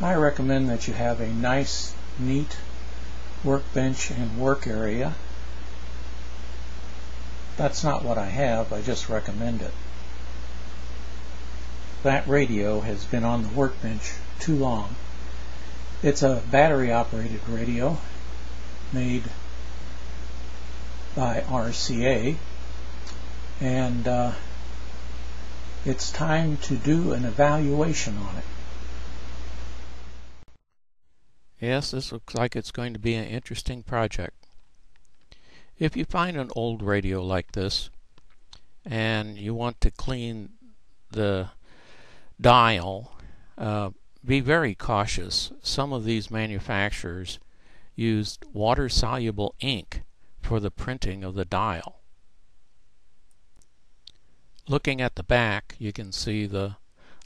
I recommend that you have a nice, neat workbench and work area. That's not what I have, I just recommend it. That radio has been on the workbench too long. It's a battery-operated radio made by RCA, and it's time to do an evaluation on it. Yes, this looks like it's going to be an interesting project. If you find an old radio like this and you want to clean the dial, be very cautious. Some of these manufacturers used water-soluble ink for the printing of the dial. Looking at the back, you can see the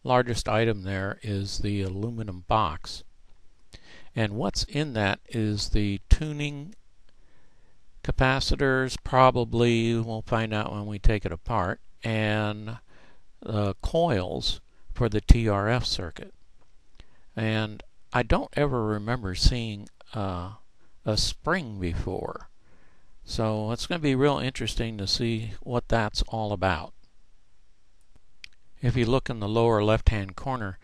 largest item there is the aluminum box. And what's in that is the tuning capacitors, probably, we'll find out when we take it apart, and coils for the TRF circuit. And I don't ever remember seeing a spring before. So it's going to be real interesting to see what that's all about. If you look in the lower left-hand corner,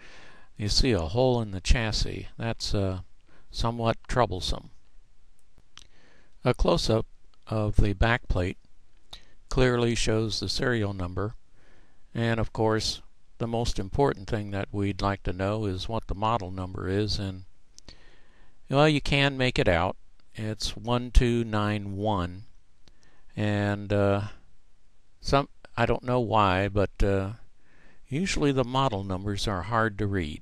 you see a hole in the chassis. That's somewhat troublesome. A close-up of the back plate clearly shows the serial number, and of course the most important thing that we'd like to know is what the model number is, and well, you can make it out. It's 1291, and I don't know why, but usually the model numbers are hard to read.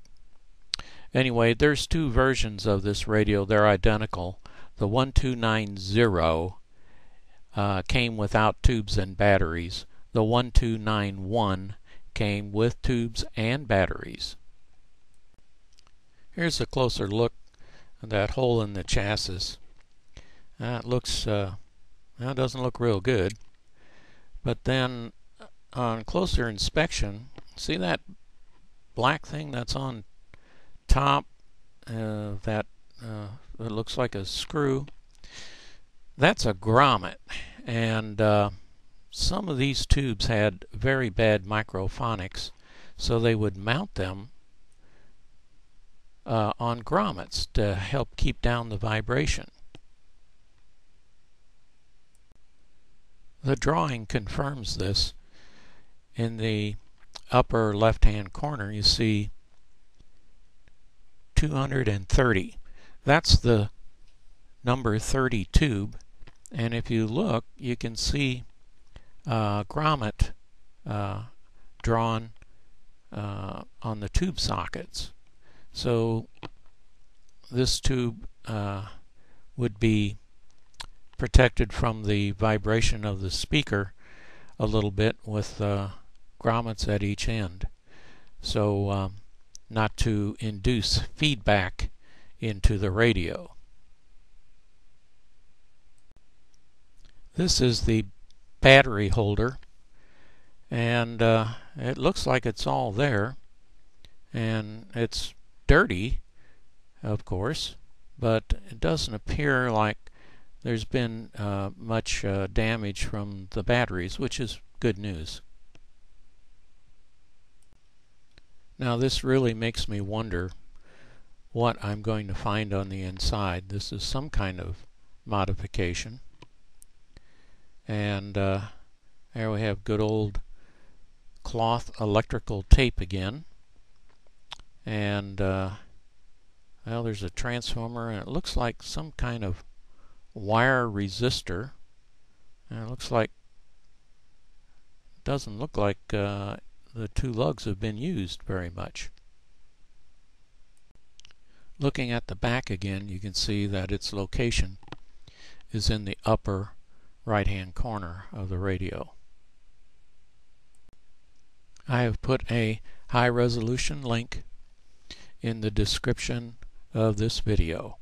Anyway, there's two versions of this radio. They're identical. The 1290 came without tubes and batteries. The 1291 came with tubes and batteries. Here's a closer look at that hole in the chassis. It looks, that doesn't look real good. But then on closer inspection, see that black thing that's on top, that it looks like a screw? That's a grommet, and some of these tubes had very bad microphonics, so they would mount them on grommets to help keep down the vibration. The drawing confirms this. In the upper left-hand corner, you see 230. That's the number 30 tube, and if you look, you can see grommet drawn on the tube sockets. So this tube would be protected from the vibration of the speaker a little bit with grommets at each end, so not to induce feedback into the radio. This is the battery holder, and it looks like it's all there, and it's dirty, of course, but it doesn't appear like there's been much damage from the batteries, which is good news. Now this really makes me wonder what I'm going to find on the inside. This is some kind of modification. And there we have good old cloth electrical tape again. And well, there's a transformer, and it looks like some kind of wire resistor. And it looks like, doesn't look like the two lugs have been used very much. Looking at the back again, you can see that its location is in the upper right-hand corner of the radio. I have put a high-resolution link in the description of this video.